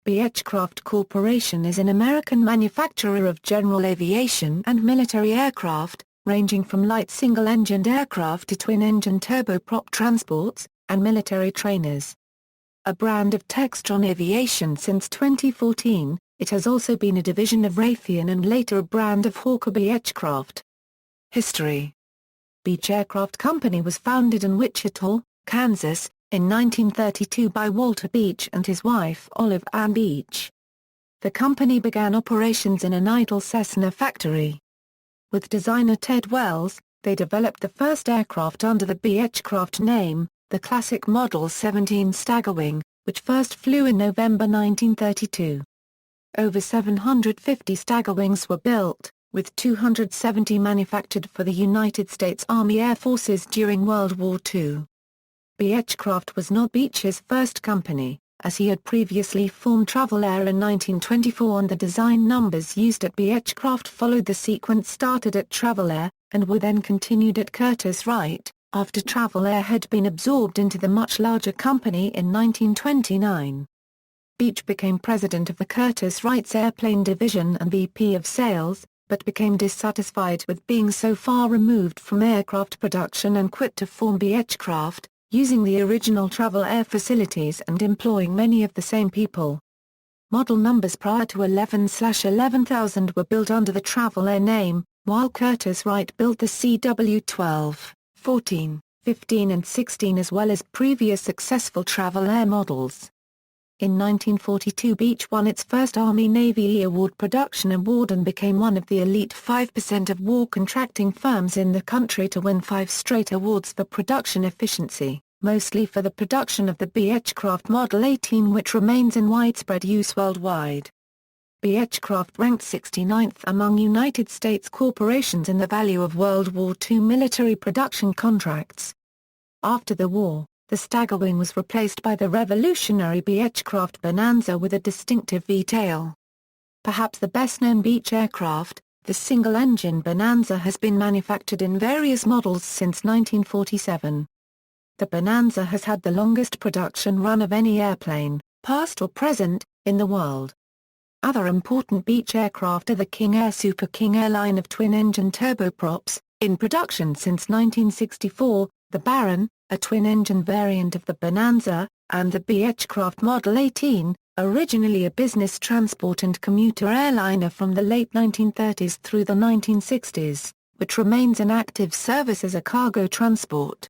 Beechcraft Corporation is an American manufacturer of general aviation and military aircraft, ranging from light single-engined aircraft to twin-engine turboprop transports, and military trainers. A brand of Textron Aviation since 2014, it has also been a division of Raytheon and later a brand of Hawker Beechcraft. History. Beech Aircraft Company was founded in Wichita, Kansas, in 1932 by Walter Beech and his wife Olive Ann Beech. The company began operations in an idle Cessna factory. With designer Ted Wells, they developed the first aircraft under the Beechcraft name, the classic Model 17 Staggerwing, which first flew in November 1932. Over 750 Staggerwings were built, with 270 manufactured for the United States Army Air Forces during World War II. Beechcraft was not Beech's first company, as he had previously formed Travel Air in 1924 and the design numbers used at Beechcraft followed the sequence started at Travel Air, and were then continued at Curtiss-Wright, after Travel Air had been absorbed into the much larger company in 1929. Beech became president of the Curtiss-Wright's airplane division and VP of sales, but became dissatisfied with being so far removed from aircraft production and quit to form Beechcraft, using the original Travel Air facilities and employing many of the same people. Model numbers prior to 11/11000 were built under the Travel Air name, while Curtiss-Wright built the CW-12, 14, 15 and 16 as well as previous successful Travel Air models. In 1942 Beech won its first Army-Navy Award production award and became one of the elite 5% of war contracting firms in the country to win 5 straight awards for production efficiency, mostly for the production of the Beechcraft Model 18 which remains in widespread use worldwide. Beechcraft ranked 69th among United States corporations in the value of World War II military production contracts. After the war, the Staggerwing was replaced by the revolutionary Beechcraft Bonanza with a distinctive V-tail. Perhaps the best-known Beech aircraft, the single-engine Bonanza has been manufactured in various models since 1947. The Bonanza has had the longest production run of any airplane, past or present, in the world. Other important Beech aircraft are the King Air Super King Air line of twin-engine turboprops, in production since 1964, the Baron, a twin-engine variant of the Bonanza, and the Beechcraft Model 18, originally a business transport and commuter airliner from the late 1930s through the 1960s, which remains in active service as a cargo transport.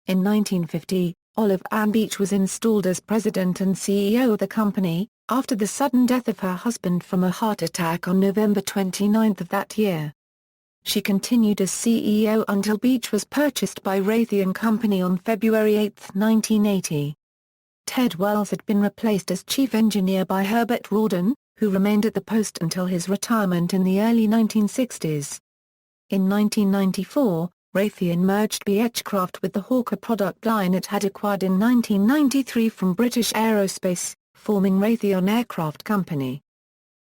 In 1950, Olive Ann Beech was installed as president and CEO of the company, after the sudden death of her husband from a heart attack on November 29 of that year. She continued as CEO until Beech was purchased by Raytheon Company on February 8, 1980. Ted Wells had been replaced as chief engineer by Herbert Rawdon, who remained at the post until his retirement in the early 1960s. In 1994, Raytheon merged Beechcraft with the Hawker product line it had acquired in 1993 from British Aerospace, forming Raytheon Aircraft Company.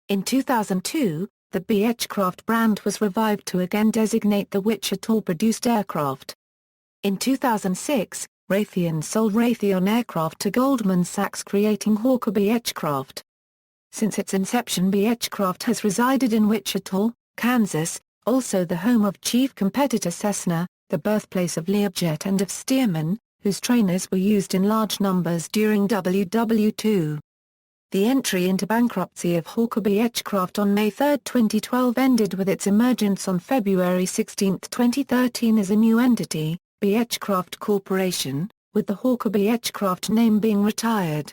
In 2002, the Beechcraft brand was revived to again designate the Wichita-produced aircraft. In 2006, Raytheon sold Raytheon Aircraft to Goldman Sachs creating Hawker Beechcraft. Since its inception Beechcraft has resided in Wichita, Kansas, also the home of chief competitor Cessna, the birthplace of Learjet and of Stearman, whose trainers were used in large numbers during WW II. The entry into bankruptcy of Hawker Beechcraft on May 3, 2012 ended with its emergence on February 16, 2013 as a new entity, Beechcraft Corporation, with the Hawker Beechcraft name being retired.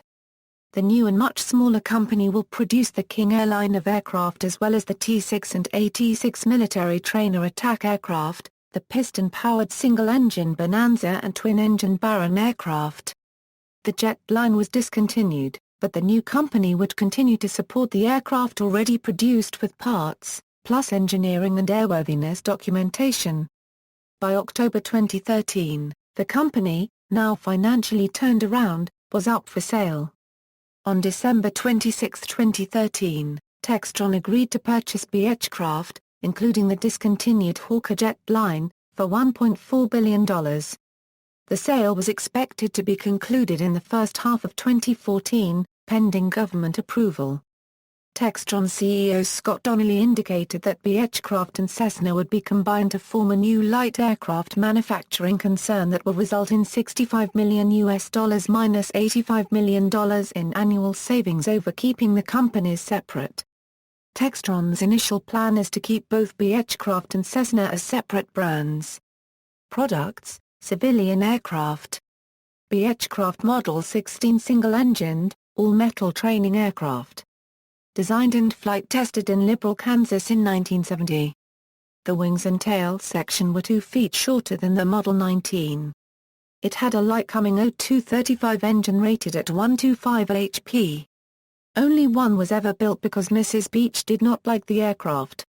The new and much smaller company will produce the King Air line of aircraft as well as the T-6 and AT-6 military trainer attack aircraft, the piston-powered single-engine Bonanza and twin-engine Baron aircraft. The jet line was discontinued, but the new company would continue to support the aircraft already produced with parts, plus engineering and airworthiness documentation. By October 2013, the company, now financially turned around, was up for sale. On December 26, 2013, Textron agreed to purchase Beechcraft, including the discontinued Hawker jet line, for $1.4 billion. The sale was expected to be concluded in the first half of 2014, pending government approval. Textron CEO Scott Donnelly indicated that Beechcraft and Cessna would be combined to form a new light aircraft manufacturing concern that will result in $65 million minus $85 million in annual savings over keeping the companies separate. Textron's initial plan is to keep both Beechcraft and Cessna as separate brands. Products: civilian aircraft. Beechcraft Model 16 single-engined, all-metal training aircraft. Designed and flight-tested in Liberal, Kansas in 1970. The wings and tail section were 2 feet shorter than the Model 19. It had a Lycoming O235 engine rated at 125 HP. Only one was ever built because Mrs. Beech did not like the aircraft.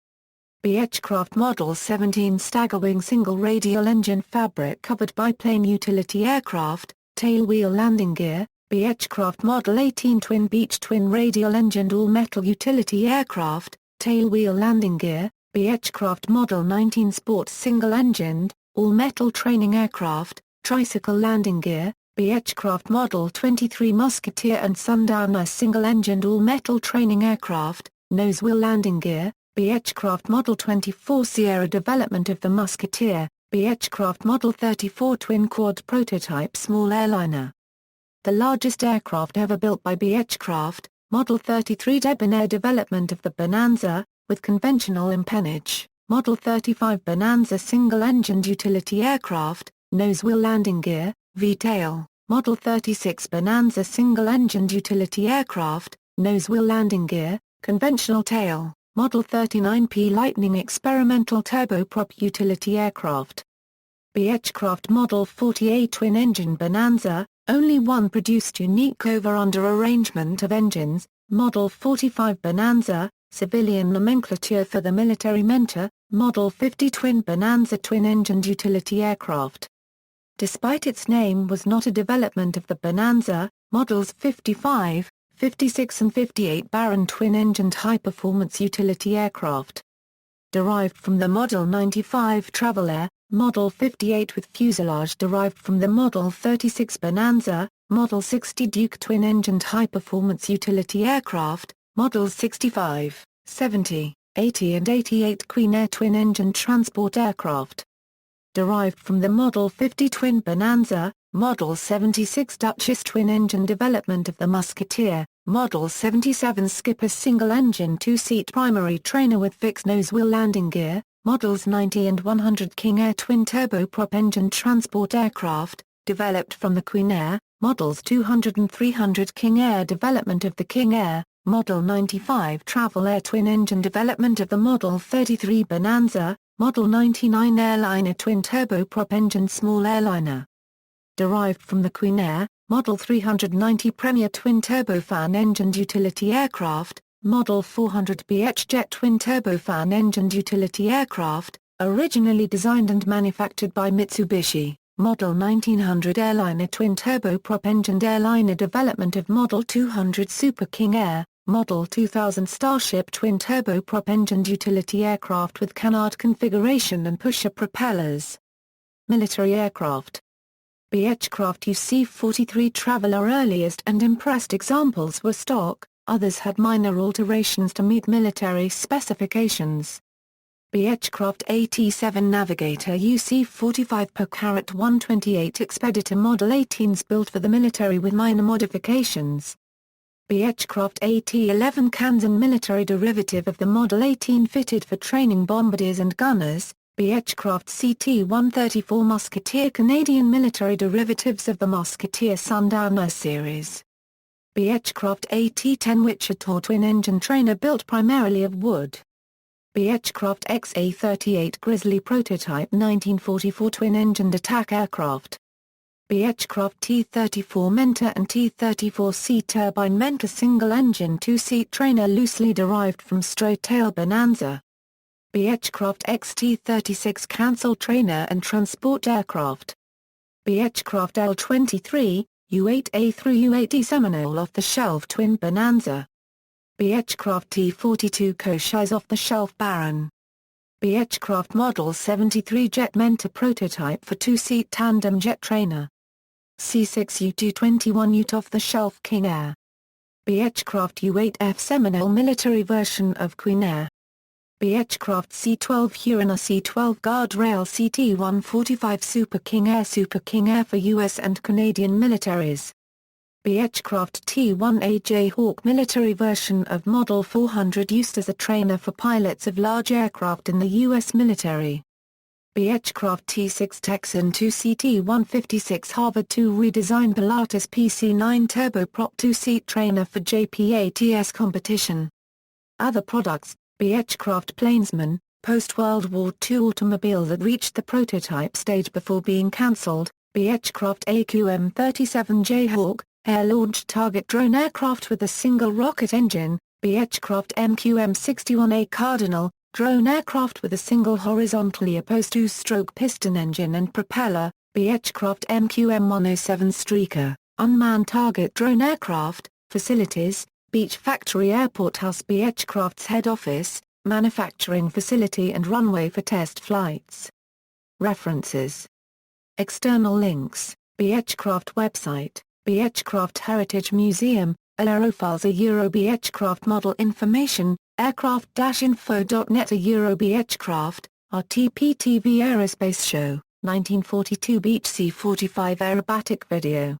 Beechcraft Model 17 staggerwing single radial engine fabric covered biplane utility aircraft, tailwheel landing gear. Beechcraft Model 18 twin Beech twin radial engined all-metal utility aircraft, tailwheel landing gear. Beechcraft Model 19 sports single-engined, all-metal training aircraft, tricycle landing gear. Beechcraft Model 23 Musketeer and Sundowner single-engined all-metal training aircraft, nose-wheel landing gear. Beechcraft Model 24 Sierra development of the Musketeer. Beechcraft Model 34 twin-quad prototype small airliner. The largest aircraft ever built by Beechcraft, Model 33 Debonair development of the Bonanza, with conventional empennage. Model 35 Bonanza single-engined utility aircraft, nose-wheel landing gear, V-tail. Model 36 Bonanza single-engined utility aircraft, nose-wheel landing gear, conventional tail. Model 39P Lightning experimental turboprop utility aircraft. Beechcraft Model 48 twin-engine Bonanza, only one produced unique over-under arrangement of engines. Model 45 Bonanza, civilian nomenclature for the military mentor. Model 50 twin Bonanza twin-engined utility aircraft. Despite its name was not a development of the Bonanza, Models 55, 56 and 58 Baron twin-engined high-performance utility aircraft. Derived from the Model 95 Traveler, Model 58 with fuselage derived from the Model 36 Bonanza, Model 60 Duke twin-engined high-performance utility aircraft, Models 65, 70, 80 and 88 Queen Air twin-engined transport aircraft. Derived from the Model 50 twin Bonanza, Model 76 Duchess twin-engine development of the Musketeer, Model 77 Skipper single-engine two-seat primary trainer with fixed nose-wheel landing gear, Models 90 and 100 King Air twin turboprop engine transport aircraft, developed from the Queen Air, Models 200 and 300 King Air development of the King Air, Model 95 Travel Air twin-engine development of the Model 33 Bonanza, Model 99 Airliner twin turboprop engine small airliner. Derived from the Queen Air, Model 390 Premier twin turbofan engined utility aircraft, Model 400 Beechjet twin turbofan engined utility aircraft, originally designed and manufactured by Mitsubishi. Model 1900 Airliner twin turboprop engined airliner development of Model 200 Super King Air, Model 2000 Starship twin turboprop engined utility aircraft with canard configuration and pusher propellers. Military aircraft. Beechcraft UC-43 Traveler earliest and impressed examples were stock, others had minor alterations to meet military specifications. Beechcraft AT-7 Navigator UC-45 per carat 128 Expeditor Model 18s built for the military with minor modifications. Beechcraft AT-11 Kansan military derivative of the Model 18 fitted for training bombardiers and gunners. Beechcraft CT-134 Musketeer Canadian military derivatives of the Musketeer Sundowner series. Beechcraft AT-10 Wichita twin-engine trainer built primarily of wood. Beechcraft XA-38 Grizzly prototype 1944 twin-engined attack aircraft. Beechcraft T-34 Mentor and T-34C turbine Mentor single-engine two-seat trainer loosely derived from straight-tail Bonanza. Beechcraft XT-36 Cancel trainer and transport aircraft. Beechcraft L-23, U-8A through U-8E Seminole off-the-shelf twin Bonanza. Beechcraft T-42 Cochise off-the-shelf Baron. Beechcraft Model 73 Jet Mentor prototype for two-seat tandem jet trainer. C-6 U-221 Ute off-the-shelf King Air. Beechcraft U-8F Seminole military version of Queen Air. Beechcraft C-12 Huron C-12 Guardrail CT-145 Super King Air for U.S. and Canadian militaries. Beechcraft T-1A Hawk military version of Model 400 used as a trainer for pilots of large aircraft in the U.S. military. Beechcraft T-6 Texan II CT-156 Harvard II redesigned Pilatus PC-9 turboprop two-seat trainer for JPATS competition. Other products: Beechcraft Plainsman, post-World War II automobile that reached the prototype stage before being cancelled. Beechcraft AQM-37J Hawk, air-launched target drone aircraft with a single rocket engine. Beechcraft MQM-61A Cardinal, drone aircraft with a single horizontally opposed two-stroke piston engine and propeller. Beechcraft MQM-107 Streaker, unmanned target drone aircraft. Facilities: Beech Factory Airport House, Beechcraft's head office, manufacturing facility and runway for test flights. References. External links: Beechcraft website, Beechcraft Heritage Museum, Aerofiles Euro Beechcraft model information, aircraft-info.net Euro Beechcraft, RTP TV Aerospace Show, 1942 Beech C-45 aerobatic video.